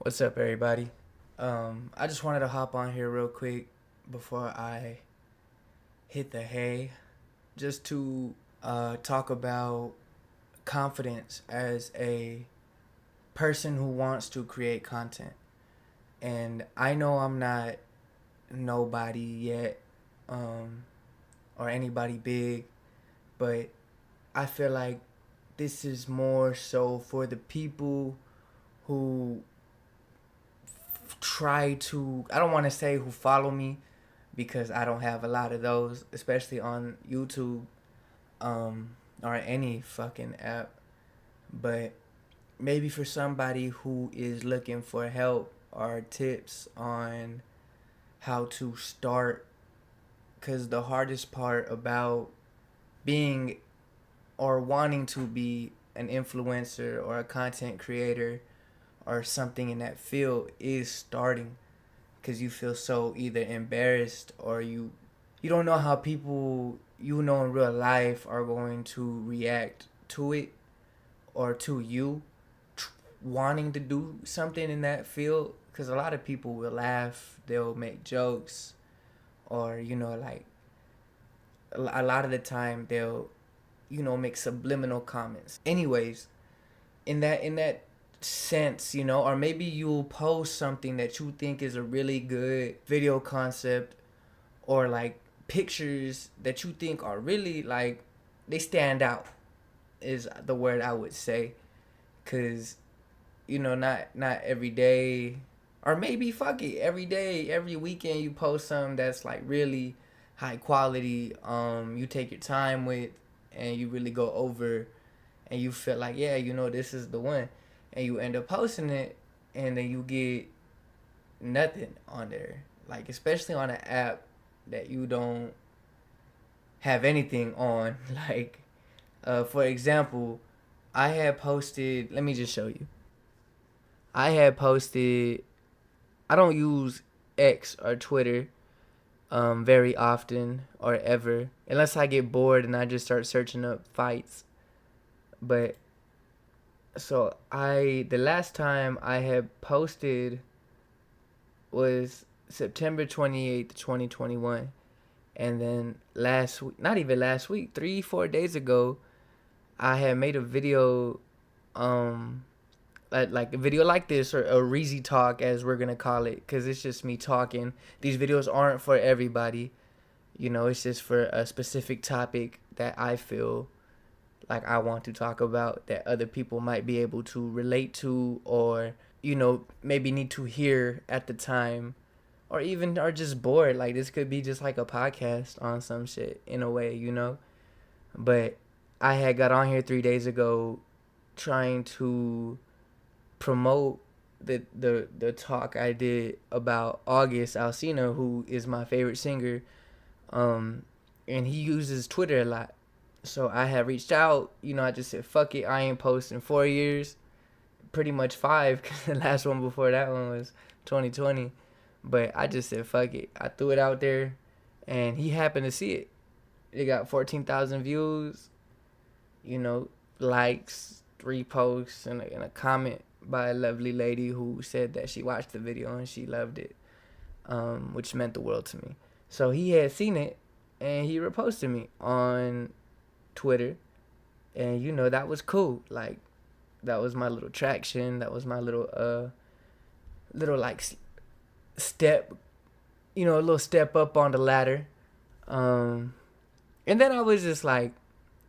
What's up, everybody? I just wanted to hop on here real quick before I hit the hay, just to talk about confidence as a person who wants to create content. And I know I'm not nobody yet, um, or anybody big, but I feel like this is more so for the people who try to, I don't want to say who follow me because I don't have a lot of those, especially on YouTube, or any fucking app. But maybe for somebody who is looking for help or tips on how to start, because the hardest part about being or wanting to be an influencer or a content creator or something in that field is starting, because you feel so either embarrassed or you don't know how people you know in real life are going to react to it or to you wanting to do something in that field, because a lot of people will laugh, they'll make jokes, or like a lot of the time they'll make subliminal comments. Anyways, in that sense, or maybe you'll post something that you think is a really good video concept, or like pictures that you think are really like they stand out is the word I would say, cuz not every day, or maybe fuck it, every day, every weekend you post something that's like really high quality, you take your time with, and you really go over, and you feel like, yeah, this is the one, and you end up posting it, and then you get nothing on there, like especially on an app that you don't have anything on. Like, for example, I had posted, let me just show you. I had posted, I don't use X or Twitter very often or ever, unless I get bored and I just start searching up fights. But so the last time I had posted was September 28th, 2021. And then last week, not even last week, 3-4 days ago, I had made a video, um, like a video like this, or a REAZYtalk as we're gonna call it, because it's just me talking. These videos aren't for everybody, it's just for a specific topic that I feel like I want to talk about, that other people might be able to relate to, or maybe need to hear at the time, or even are just bored. Like, this could be just like a podcast on some shit in a way. But I had got on here 3 days ago trying to promote the talk I did about August Alsina, who is my favorite singer, and he uses Twitter a lot. So I had reached out, I just said, fuck it, I ain't posting 4 years, pretty much five, because the last one before that one was 2020. But I just said, fuck it. I threw it out there, and he happened to see it. It got 14,000 views, likes, reposts, and a comment by a lovely lady who said that she watched the video and she loved it, which meant the world to me. So he had seen it, and he reposted me on Twitter, and that was cool. Like, that was my little traction. That was my little like step, a little step up on the ladder. Um, and then I was just like,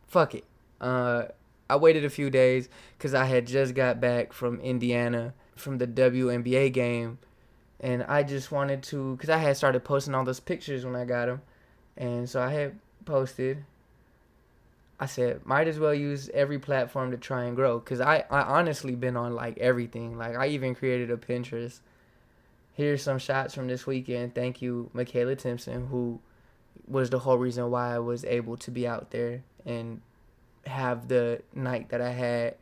fuck it. I waited a few days because I had just got back from Indiana from the WNBA game, and I just wanted to, because I had started posting all those pictures when I got them, and so I had posted. I said, might as well use every platform to try and grow, because I honestly been on like everything. Like, I even created a Pinterest. Here's some shots from this weekend. Thank you, Michaela Timpson, who was the whole reason why I was able to be out there and have the night that I had,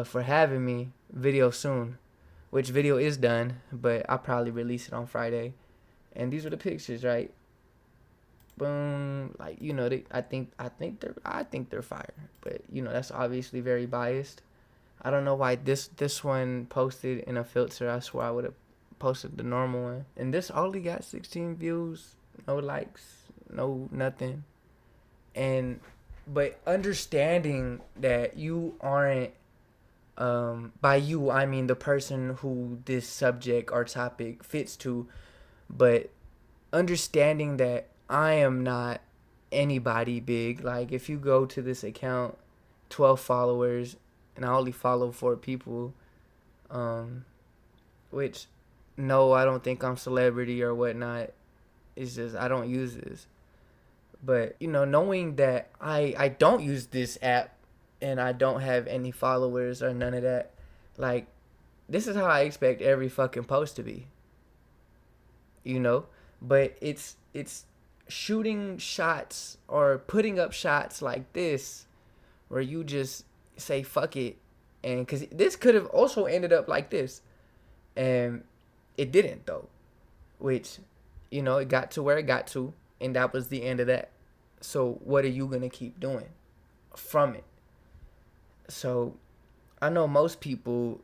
for having me. Video soon, which video is done, but I'll probably release it on Friday. And these were the pictures, right? Boom, like, I think they're fire, but that's obviously very biased. I don't know why this one posted in a filter. I swear I would have posted the normal one. And this only got 16 views, no likes, no nothing. And but understanding that you aren't by you I mean the person who this subject or topic fits to, but understanding that I am not anybody big. Like if you go to this account, 12 followers, and I only follow 4 people, um, which no, I don't think I'm celebrity or whatnot. It's just I don't use this. But knowing that I don't use this app and I don't have any followers or none of that, like this is how I expect every fucking post to be. you know but it's shooting shots or putting up shots like this where you just say fuck it, and because this could have also ended up like this, and it didn't though, which it got to where it got to, and that was the end of that. So what are you gonna keep doing from it? So I know most people,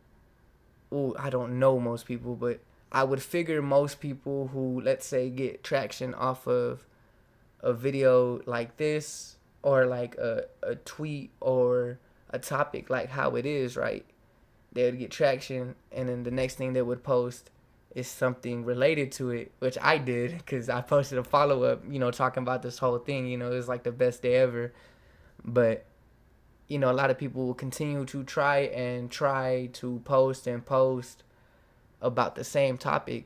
well, I don't know most people, but I would figure most people who, let's say, get traction off of a video like this, or like a tweet or a topic like how it is, right? They would get traction, and then the next thing they would post is something related to it, which I did because I posted a follow up, talking about this whole thing. It was like the best day ever. But a lot of people will continue to try to post and post about the same topic,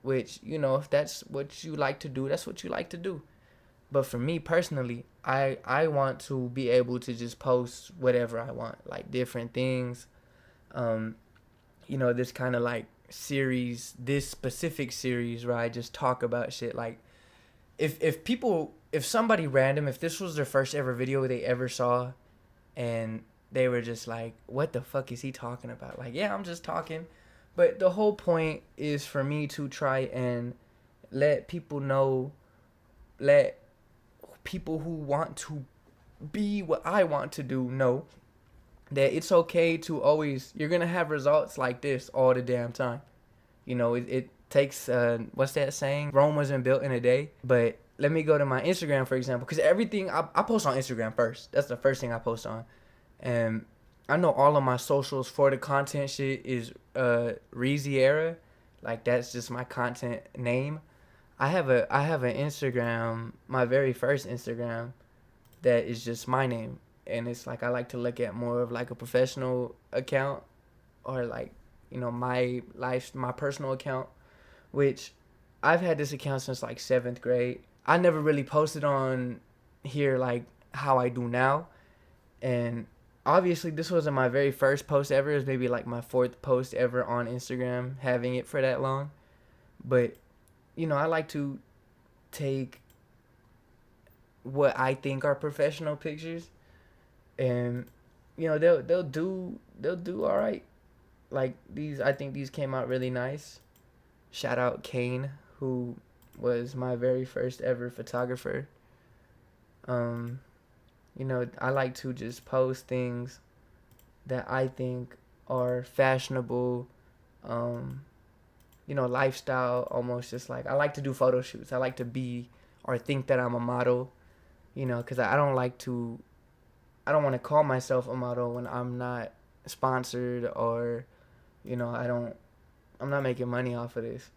which if that's what you like to do, that's what you like to do. But for me personally, I want to be able to just post whatever I want, like different things. um this kind of like series, this specific series where I just talk about shit. Like if somebody random, if this was their first ever video they ever saw, and they were just like, what the fuck is he talking about? Like, yeah, I'm just talking. But the whole point is for me to try and let people know, let people who want to be what I want to do know that it's okay to always, you're going to have results like this all the damn time. It takes, what's that saying? Rome wasn't built in a day. But let me go to my Instagram, for example, because everything, I post on Instagram first. That's the first thing I post on. And I know all of my socials for the content shit is reazyera. Like, that's just my content name. I have an Instagram, my very first Instagram, that is just my name, and it's like I like to look at more of like a professional account, or like my personal account, which I've had this account since like 7th grade. I never really posted on here like how I do now, and obviously this wasn't my very first post ever. It was maybe like my 4th post ever on Instagram, having it for that long. But I like to take what I think are professional pictures, and they'll do all right. Like these, I think these came out really nice. Shout out Kane, who was my very first ever photographer. Um, I like to just post things that I think are fashionable, um, lifestyle, almost. Just like I like to do photo shoots. I like to be or think that I'm a model, because I don't like to, I don't want to call myself a model when I'm not sponsored, or, I'm not making money off of this.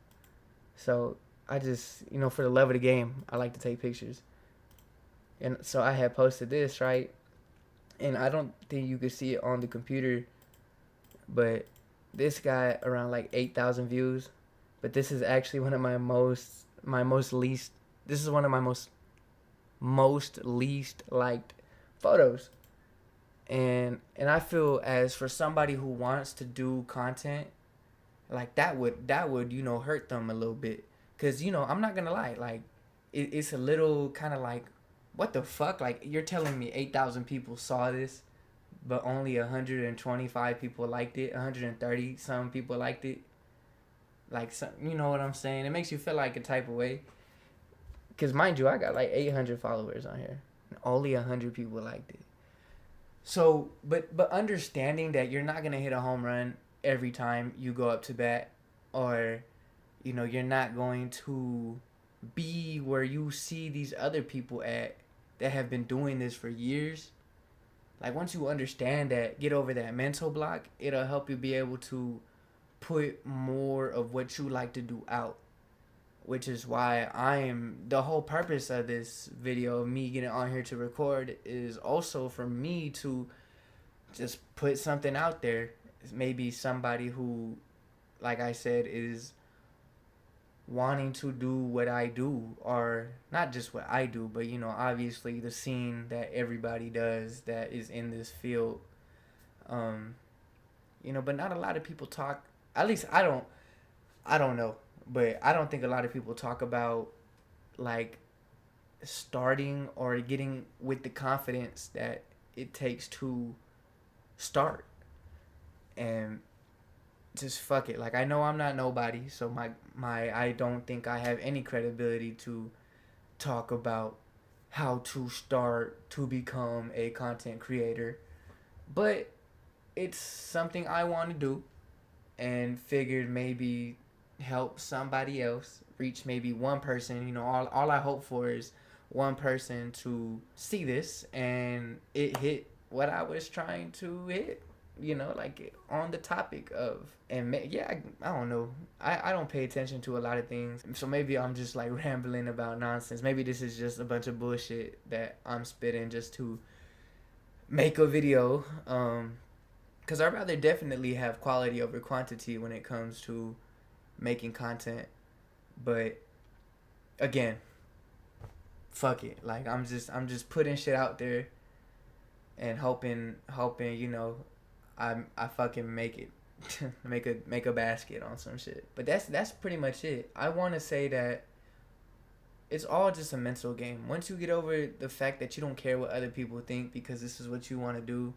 So I just, for the love of the game, I like to take pictures. And so I had posted this, right? And I don't think you could see it on the computer, but this got around like 8,000 views. But this is actually one of this is one of my most least liked photos. And I feel, as for somebody who wants to do content, like that would hurt them a little bit, because I'm not gonna lie, like it's a little kind of like, what the fuck, like you're telling me 8,000 people saw this, but only 125 people liked it, 130 some people liked it. Like, some, you know what I'm saying? It makes you feel like a type of way. Because mind you, I got like 800 followers on here, and only 100 people liked it. So, but understanding that you're not gonna hit a home run every time you go up to bat, or you're not going to be where you see these other people at that have been doing this for years. Like once you understand that, get over that mental block, it'll help you be able to put more of what you like to do out. Which is why the whole purpose of this video, me getting on here to record, is also for me to just put something out there. Maybe somebody who, like I said, is wanting to do what I do, or not just what I do, but obviously the scene that everybody does that is in this field. Um, but not a lot of people talk. At least I don't know, but I don't think a lot of people talk about like starting or getting with the confidence that it takes to start and just fuck it. Like I know I'm not nobody, so my I don't think I have any credibility to talk about how to start to become a content creator, but it's something I want to do and figured maybe help somebody else reach maybe one person. All I hope for is one person to see this and it hit what I was trying to hit. Like on the topic of, and yeah, I don't know. I don't pay attention to a lot of things, so maybe I'm just like rambling about nonsense. Maybe this is just a bunch of bullshit that I'm spitting just to make a video. Because I'd rather definitely have quality over quantity when it comes to making content. But again, fuck it. Like I'm just putting shit out there and hoping I fucking make it. make a basket on some shit. But that's pretty much it. I want to say that it's all just a mental game. Once you get over the fact that you don't care what other people think because this is what you want to do,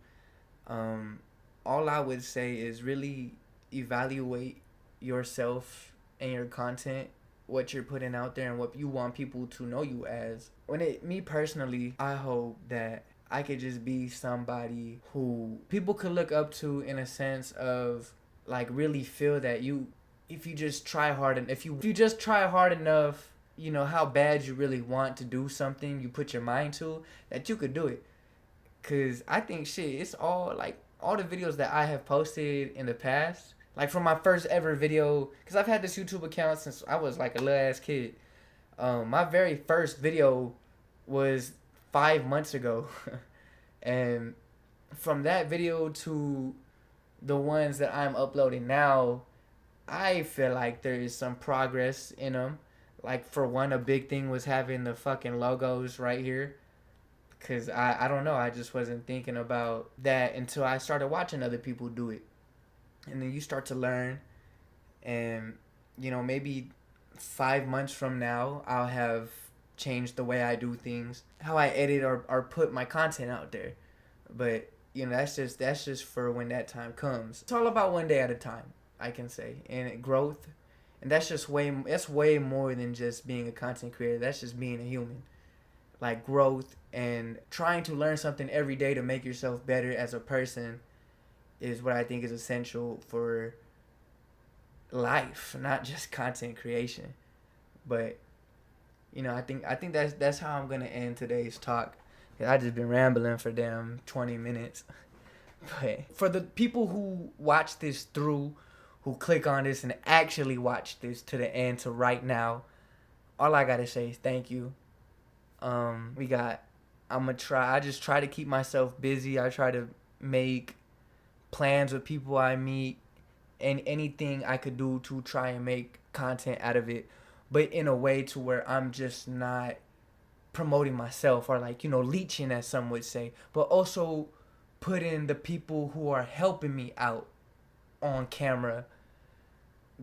all I would say is really evaluate yourself and your content, what you're putting out there, and what you want people to know you as. Me personally, I hope that I could just be somebody who people could look up to in a sense of like really feel that if you just try hard and if you just try hard enough, how bad you really want to do something, you put your mind to, that you could do it. Cause I think shit, it's all like all the videos that I have posted in the past, like from my first ever video, cause I've had this YouTube account since I was like a little ass kid. My very first video was 5 months ago, and from that video to the ones that I'm uploading now, I feel like there is some progress in them. Like for one, a big thing was having the fucking logos right here. Cause I don't know, I just wasn't thinking about that until I started watching other people do it. And then you start to learn, and maybe 5 months from now I'll have changed the way I do things, how I edit or put my content out there. But that's just for when that time comes. It's all about one day at a time, I can say, and growth, and that's way more than just being a content creator. That's just being a human. Like growth and trying to learn something every day to make yourself better as a person is what I think is essential for life, not just content creation. But I think that's how I'm gonna end today's talk. I just been rambling for damn 20 minutes. But for the people who watch this through, who click on this and actually watch this to the end to right now, all I gotta say is thank you. We got. I just try to keep myself busy. I try to make plans with people I meet and anything I could do to try and make content out of it, but in a way to where I'm just not promoting myself or like leeching, as some would say, but also putting the people who are helping me out on camera,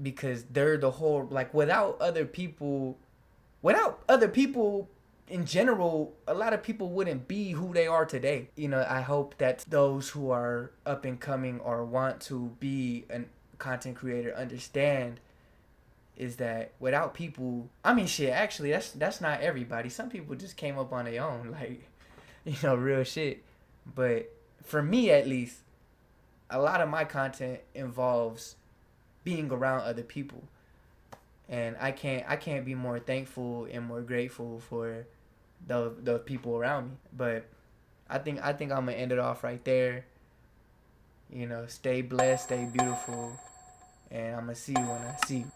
because they're the whole, like, without other people in general, a lot of people wouldn't be who they are today. I hope that those who are up and coming or want to be a content creator understand is that without people, I mean, shit, actually, that's not everybody. Some people just came up on their own, like, real shit. But for me at least, a lot of my content involves being around other people, and I can't be more thankful and more grateful for the people around me. But I think I'm gonna end it off right there. You know, stay blessed, stay beautiful, and I'm gonna see you when I see you.